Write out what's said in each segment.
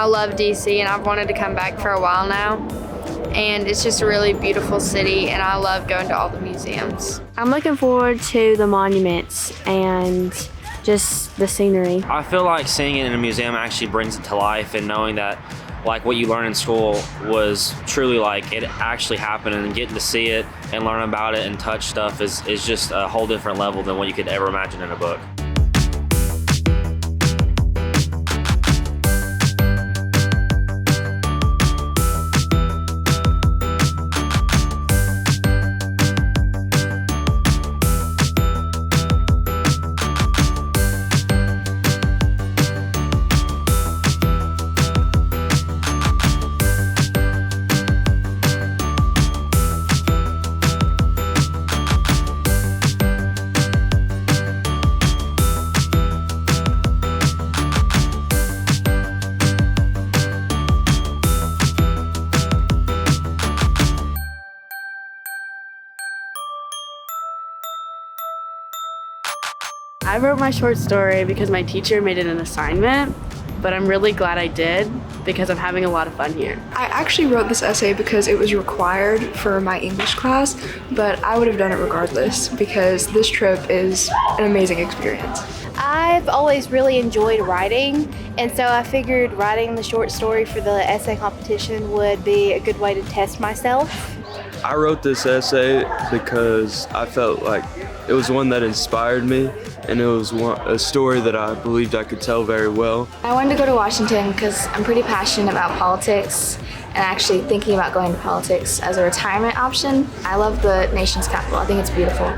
love DC, and I've wanted to come back for a while now. And it's just a really beautiful city, and I love going to all the museums. I'm looking forward to the monuments and just the scenery. I feel like seeing it in a museum actually brings it to life, and knowing that like what you learn in school was truly like it actually happened, and getting to see it and learn about it and touch stuff is just a whole different level than what you could ever imagine in a book. I wrote my short story because my teacher made it an assignment, but I'm really glad I did because I'm having a lot of fun here. I actually wrote this essay because it was required for my English class, but I would have done it regardless because this trip is an amazing experience. I've always really enjoyed writing, and so I figured writing the short story for the essay competition would be a good way to test myself. I wrote this essay because I felt like it was one that inspired me, and it was a story that I believed I could tell very well. I wanted to go to Washington because I'm pretty passionate about politics and actually thinking about going to politics as a retirement option. I love the nation's capital. I think it's beautiful.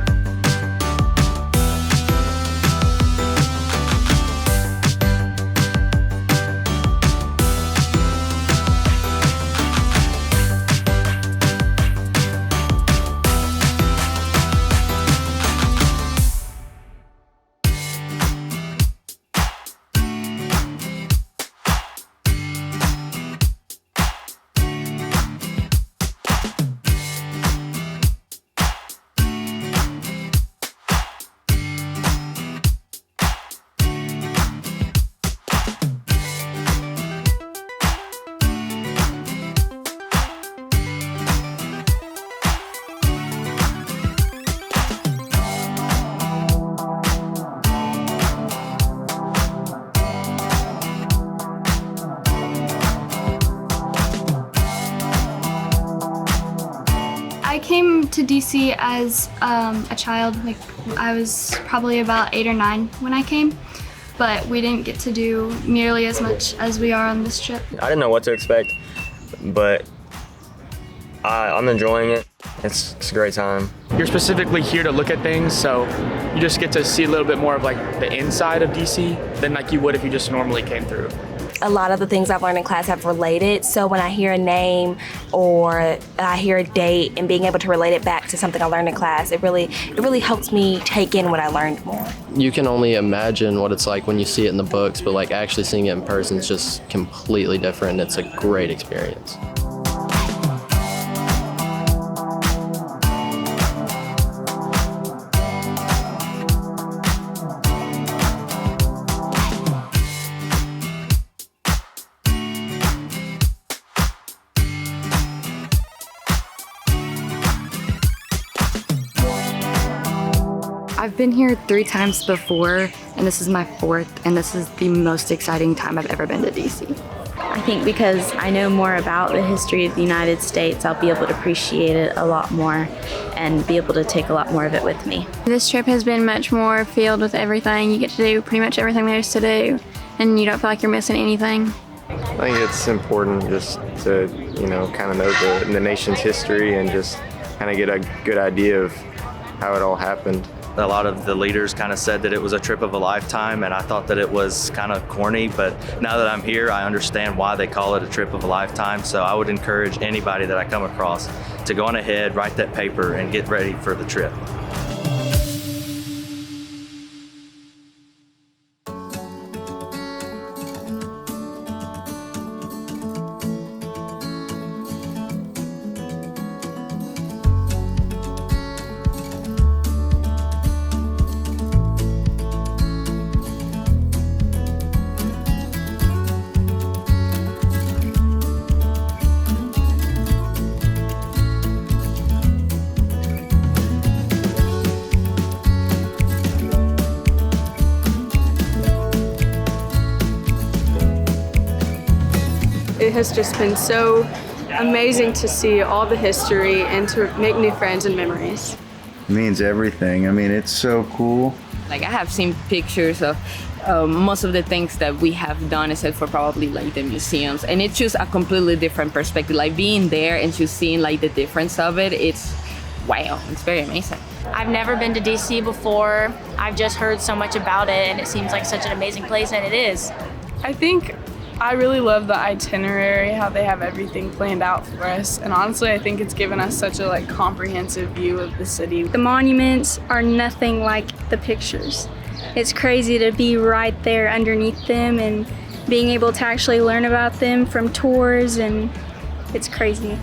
I came to DC as a child. Like I was probably about 8 or 9 when I came, but we didn't get to do nearly as much as we are on this trip. I didn't know what to expect, but I'm enjoying it. It's a great time. You're specifically here to look at things, so you just get to see a little bit more of like the inside of DC than like you would if you just normally came through. A lot of the things I've learned in class have related, so when I hear a name or I hear a date and being able to relate it back to something I learned in class, it really helps me take in what I learned more. You can only imagine what it's like when you see it in the books, but like actually seeing it in person is just completely different. It's a great experience. I've been here 3 times before, and this is my 4th, and this is the most exciting time I've ever been to DC. I think because I know more about the history of the United States, I'll be able to appreciate it a lot more and be able to take a lot more of it with me. This trip has been much more filled with everything. You get to do pretty much everything there is to do, and you don't feel like you're missing anything. I think it's important just to, kind of know the nation's history and just kind of get a good idea of how it all happened. A lot of the leaders kind of said that it was a trip of a lifetime, and I thought that it was kind of corny, but now that I'm here, I understand why they call it a trip of a lifetime. So I would encourage anybody that I come across to go on ahead, write that paper, and get ready for the trip. It has just been so amazing to see all the history and to make new friends and memories. It means everything. I mean, it's so cool. Like, I have seen pictures of most of the things that we have done, except for probably like the museums, and it's just a completely different perspective. Like being there and just seeing like the difference of it, it's wow, it's very amazing. I've never been to DC before. I've just heard so much about it, and it seems like such an amazing place, and it is. I think I really love the itinerary, how they have everything planned out for us, and honestly I think it's given us such a like comprehensive view of the city. The monuments are nothing like the pictures. It's crazy to be right there underneath them and being able to actually learn about them from tours, and it's crazy.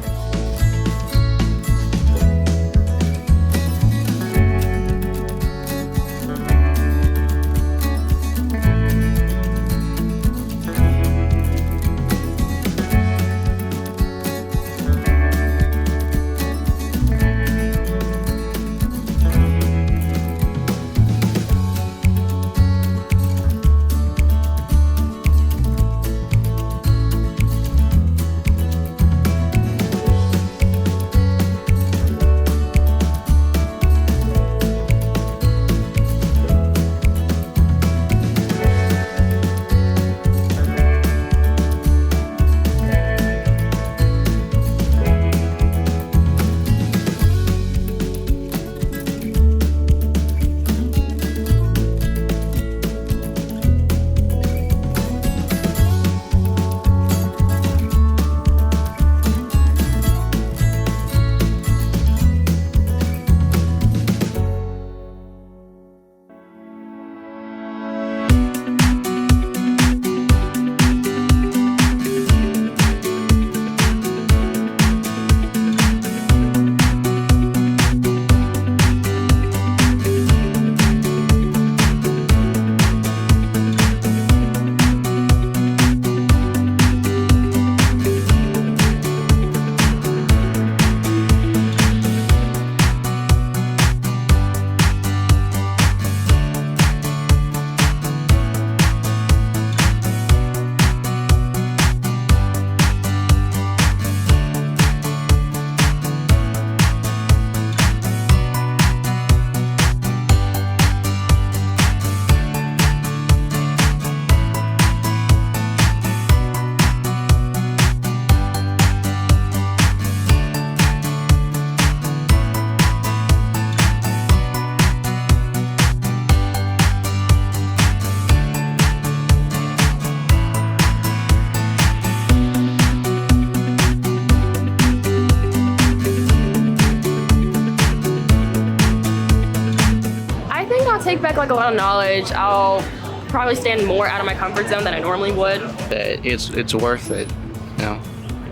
take back like a lot of knowledge. I'll probably stand more out of my comfort zone than I normally would. It's worth it. You know,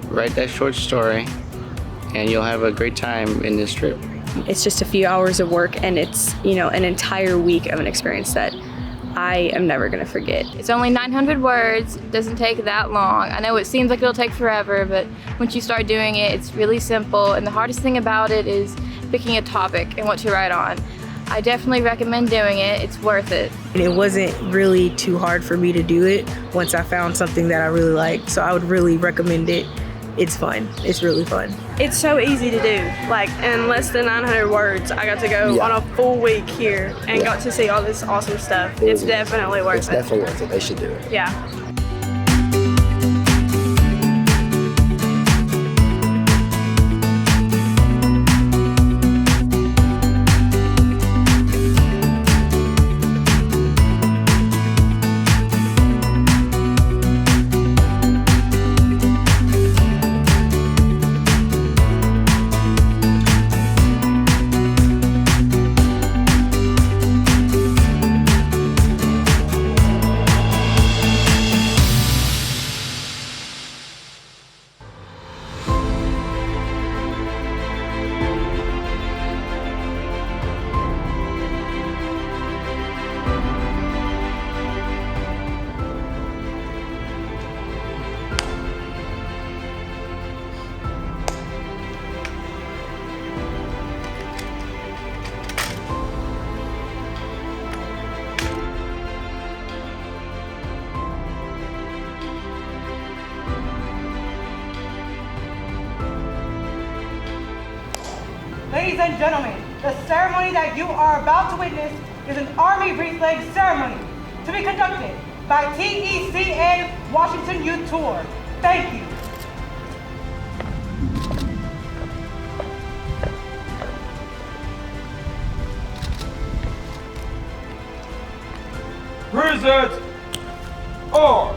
write that short story, and you'll have a great time in this trip. It's just a few hours of work, and it's, you know, an entire week of an experience that I am never gonna forget. It's only 900 words, it doesn't take that long. I know it seems like it'll take forever, but once you start doing it, it's really simple, and the hardest thing about it is picking a topic and what to write on. I definitely recommend doing it, it's worth it. And it wasn't really too hard for me to do it once I found something that I really liked, so I would really recommend it. It's fun. It's really fun. It's so easy to do. Like, in less than 900 words, I got to go on a full week here and got to see all this awesome stuff. It's definitely worth it. It's definitely worth it. They should do it. Yeah. and gentlemen, the ceremony that you are about to witness is an Army Wreath Leg ceremony to be conducted by TECN Washington Youth Tour. Thank you. Present or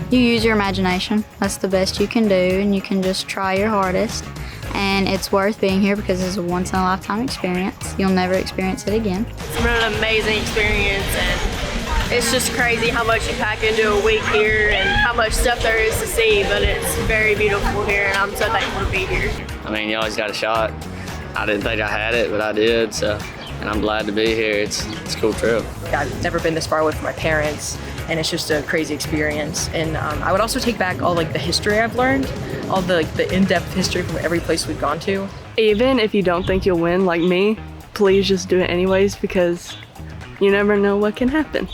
You use your imagination. That's the best you can do, and you can just try your hardest. And it's worth being here because it's a once-in-a-lifetime experience. You'll never experience it again. It's been an amazing experience, and it's just crazy how much you pack into a week here and how much stuff there is to see, but it's very beautiful here, and I'm so thankful to be here. I mean, you always got a shot. I didn't think I had it, but I did, so, and I'm glad to be here. It's a cool trip. I've never been this far away from my parents, and it's just a crazy experience. And I would also take back all like the history I've learned, all the in-depth history from every place we've gone to. Even if you don't think you'll win like me, please just do it anyways because you never know what can happen.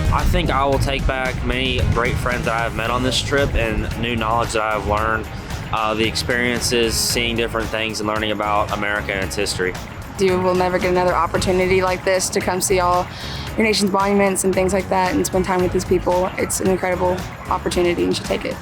I think I will take back many great friends that I have met on this trip and new knowledge that I have learned, the experiences, seeing different things and learning about America and its history. You will never get another opportunity like this to come see all your nation's monuments and things like that and spend time with these people. It's an incredible opportunity and you should take it.